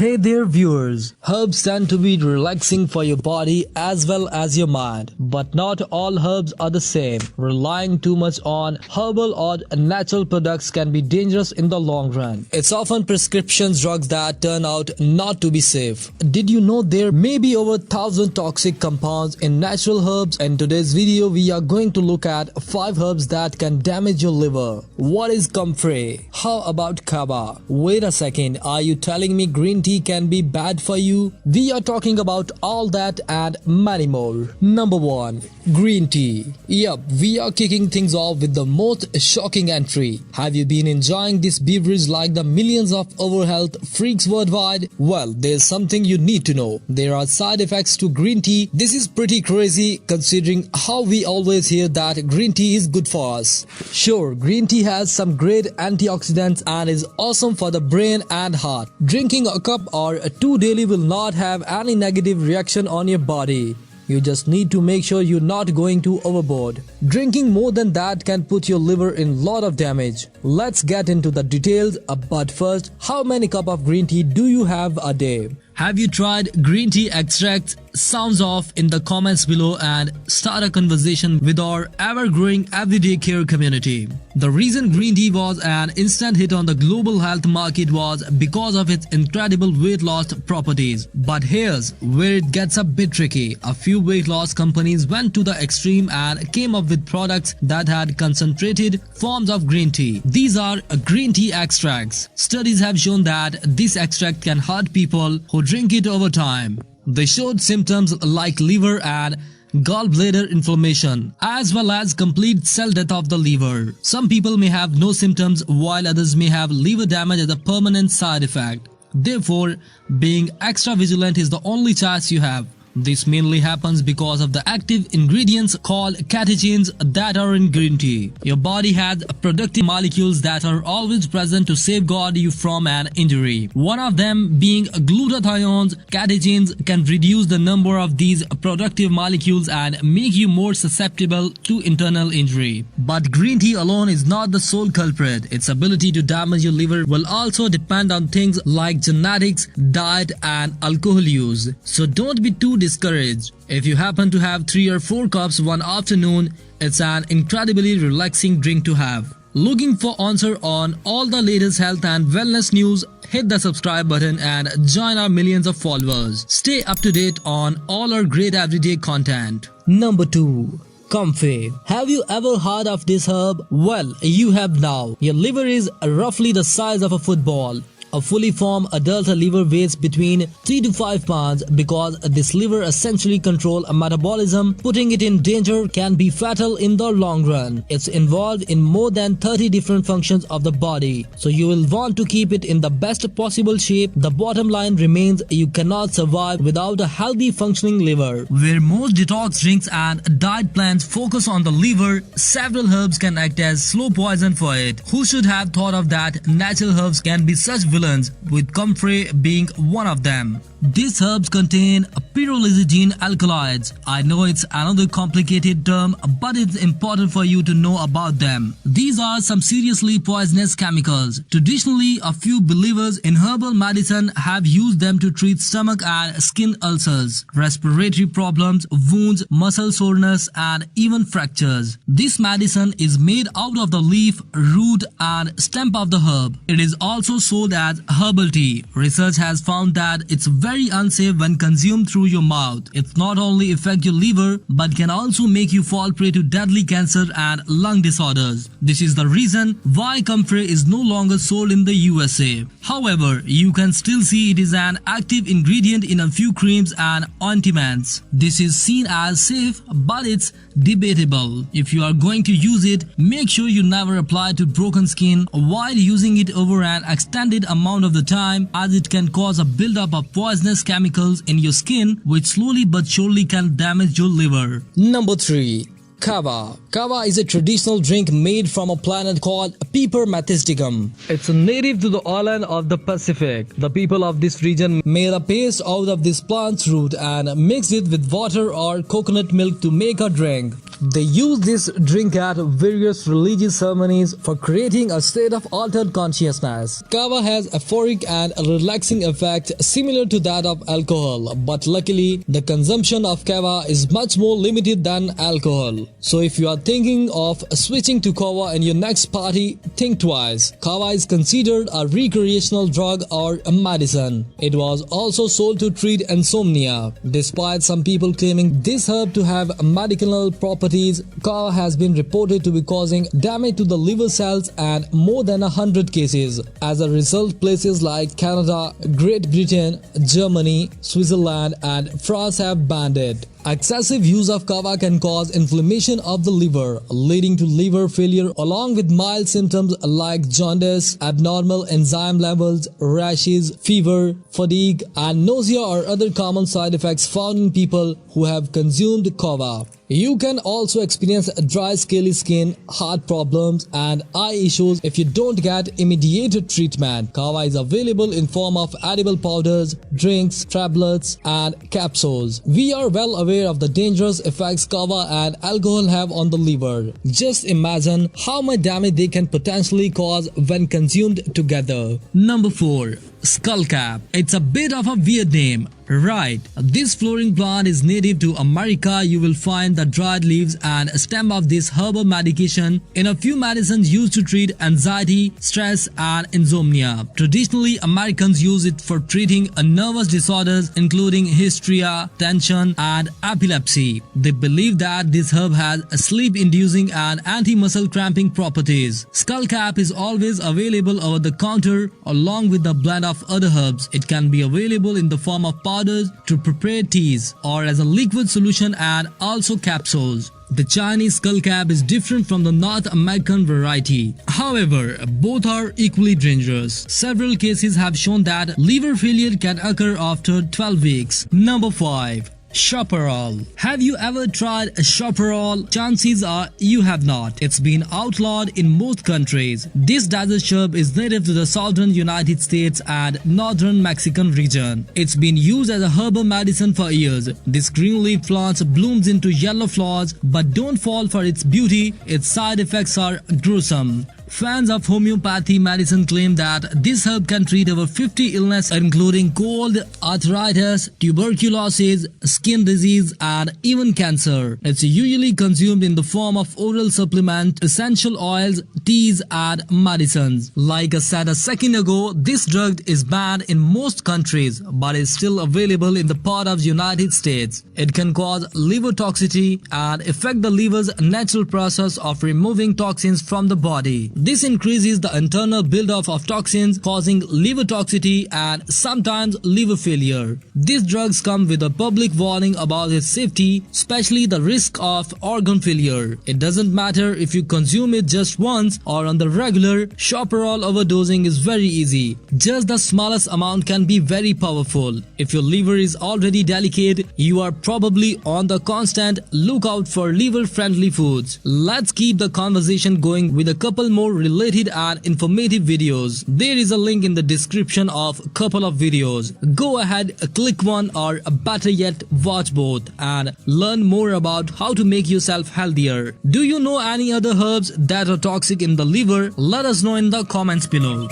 Hey there viewers, herbs tend to be relaxing for your body as well as your mind. But not all herbs are the same. Relying too much on herbal or natural products can be dangerous in the long run. It's often prescription drugs that turn out not to be safe. Did you know there may be over 1,000 toxic compounds in natural herbs? In today's video, we are going to look at 5 herbs that can damage your liver. What is comfrey? How about kava? Wait a second, are you telling me green tea can be bad for you? We are talking about all that and many more. Number 1. Green tea. Yup, we are kicking things off with the most shocking entry. Have you been enjoying this beverage like the millions of overhealth freaks worldwide? Well, there's something you need to know. There are side effects to green tea. This is pretty crazy considering how we always hear that green tea is good for us. Sure, green tea has some great antioxidants and is awesome for the brain and heart. Drinking a cup or 2 daily will not have any negative reaction on your body. You just need to make sure you're not going too overboard. Drinking more than that can put your liver in lot of damage. Let's get into the details, but first, how many cups of green tea do you have a day? Have you tried green tea extracts? Sounds off in the comments below and start a conversation with our ever-growing everyday care community. The reason green tea was an instant hit on the global health market was because of its incredible weight loss properties. But here's where it gets a bit tricky. A few weight loss companies went to the extreme and came up with products that had concentrated forms of green tea. These are green tea extracts. Studies have shown that this extract can hurt people who drink it over time. They showed symptoms like liver and gallbladder inflammation, as well as complete cell death of the liver. Some people may have no symptoms while others may have liver damage as a permanent side effect. Therefore, being extra vigilant is the only choice you have. This mainly happens because of the active ingredients called catechins that are in green tea. Your body has productive molecules that are always present to safeguard you from an injury. One of them being glutathiones. Catechins can reduce the number of these productive molecules and make you more susceptible to internal injury. But green tea alone is not the sole culprit. Its ability to damage your liver will also depend on things like genetics, diet and alcohol use. So don't be too discouraged. If you happen to have 3 or 4 cups one afternoon, it's an incredibly relaxing drink to have. Looking for answer on all the latest health and wellness news? Hit the subscribe button and join our millions of followers. Stay up to date on all our great everyday content. Number 2. Comfrey. Have you ever heard of this herb? Well, you have now. Your liver is roughly the size of a football. A fully formed adult liver weighs between 3 to 5 pounds. Because this liver essentially controls metabolism, putting it in danger can be fatal in the long run. It's involved in more than 30 different functions of the body, so you will want to keep it in the best possible shape. The bottom line remains you cannot survive without a healthy functioning liver. Where most detox drinks and diet plans focus on the liver, several herbs can act as slow poison for it. Who should have thought of that natural herbs can be such villains, with comfrey being one of them. These herbs contain pyrrolizidine alkaloids. I know it's another complicated term, but it's important for you to know about them. These are some seriously poisonous chemicals. Traditionally, a few believers in herbal medicine have used them to treat stomach and skin ulcers, respiratory problems, wounds, muscle soreness, and even fractures. This medicine is made out of the leaf, root, and stem of the herb. It is also sold as herbal tea. Research has found that it's very unsafe when consumed through your mouth. It not only affects your liver but can also make you fall prey to deadly cancer and lung disorders. This is the reason why comfrey is no longer sold in the USA. However, you can still see it is an active ingredient in a few creams and ointments. This is seen as safe, but it's debatable. If you are going to use it, make sure you never apply to broken skin while using it over an extended amount of the time, as it can cause a buildup of poisonous chemicals in your skin which slowly but surely can damage your liver. Number 3. Kava. Kava is a traditional drink made from a plant called Piper methysticum. It's a native to the island of the Pacific. The people of this region made a paste out of this plant's root and mixed it with water or coconut milk to make a drink. They use this drink at various religious ceremonies for creating a state of altered consciousness. Kava has a euphoric and a relaxing effect similar to that of alcohol, but luckily the consumption of kava is much more limited than alcohol. So if you are thinking of switching to kava in your next party, think twice. Kava is considered a recreational drug or a medicine. It was also sold to treat insomnia. Despite some people claiming this herb to have medicinal properties, kava has been reported to be causing damage to the liver cells and more than 100 cases. As a result, places like Canada, Great Britain, Germany, Switzerland and France have banned it. Excessive use of kava can cause inflammation of the liver, leading to liver failure along with mild symptoms like jaundice, abnormal enzyme levels, rashes, fever, fatigue, and nausea are other common side effects found in people who have consumed kava. You can also experience dry scaly skin, heart problems and eye issues if you don't get immediate treatment. Kava is available in form of edible powders, drinks, tablets and capsules. We are well aware of the dangerous effects kava and alcohol have on the liver. Just imagine how much damage they can potentially cause when consumed together. Number 4. Skullcap. It's a bit of a weird name, right? This flowering plant is native to America. You will find the dried leaves and stem of this herbal medication in a few medicines used to treat anxiety, stress and insomnia. Traditionally, Americans use it for treating nervous disorders including hysteria, tension and epilepsy. They believe that this herb has sleep-inducing and anti-muscle cramping properties. Skullcap is always available over the counter along with the blend of other herbs. It can be available in the form of powders to prepare teas or as a liquid solution and also capsules. The Chinese skullcap is different from the North American variety. However, both are equally dangerous. Several cases have shown that liver failure can occur after 12 weeks. Number 5. Chaparral. Have you ever tried a chaparral? Chances are you have not. It's been outlawed in most countries. This desert shrub is native to the southern United States and northern Mexican region. It's been used as a herbal medicine for years. This green leaf plant blooms into yellow flowers, but don't fall for its beauty. Its side effects are gruesome. Fans of homeopathy medicine claim that this herb can treat over 50 illnesses including cold, arthritis, tuberculosis, skin disease and even cancer. It's usually consumed in the form of oral supplement, essential oils, teas and medicines. Like I said a second ago, this drug is banned in most countries but is still available in the part of the United States. It can cause liver toxicity and affect the liver's natural process of removing toxins from the body. This increases the internal buildup of toxins, causing liver toxicity and sometimes liver failure. These drugs come with a public warning about its safety, especially the risk of organ failure. It doesn't matter if you consume it just once or on the regular. Chaparral overdosing is very easy. Just the smallest amount can be very powerful. If your liver is already delicate, you are probably on the constant lookout for liver-friendly foods. Let's keep the conversation going with a couple more related and informative videos. There is a link in the description of a couple of videos. Go ahead, click one or better yet watch both and learn more about how to make yourself healthier. Do you know any other herbs that are toxic in the liver? Let us know in the comments below.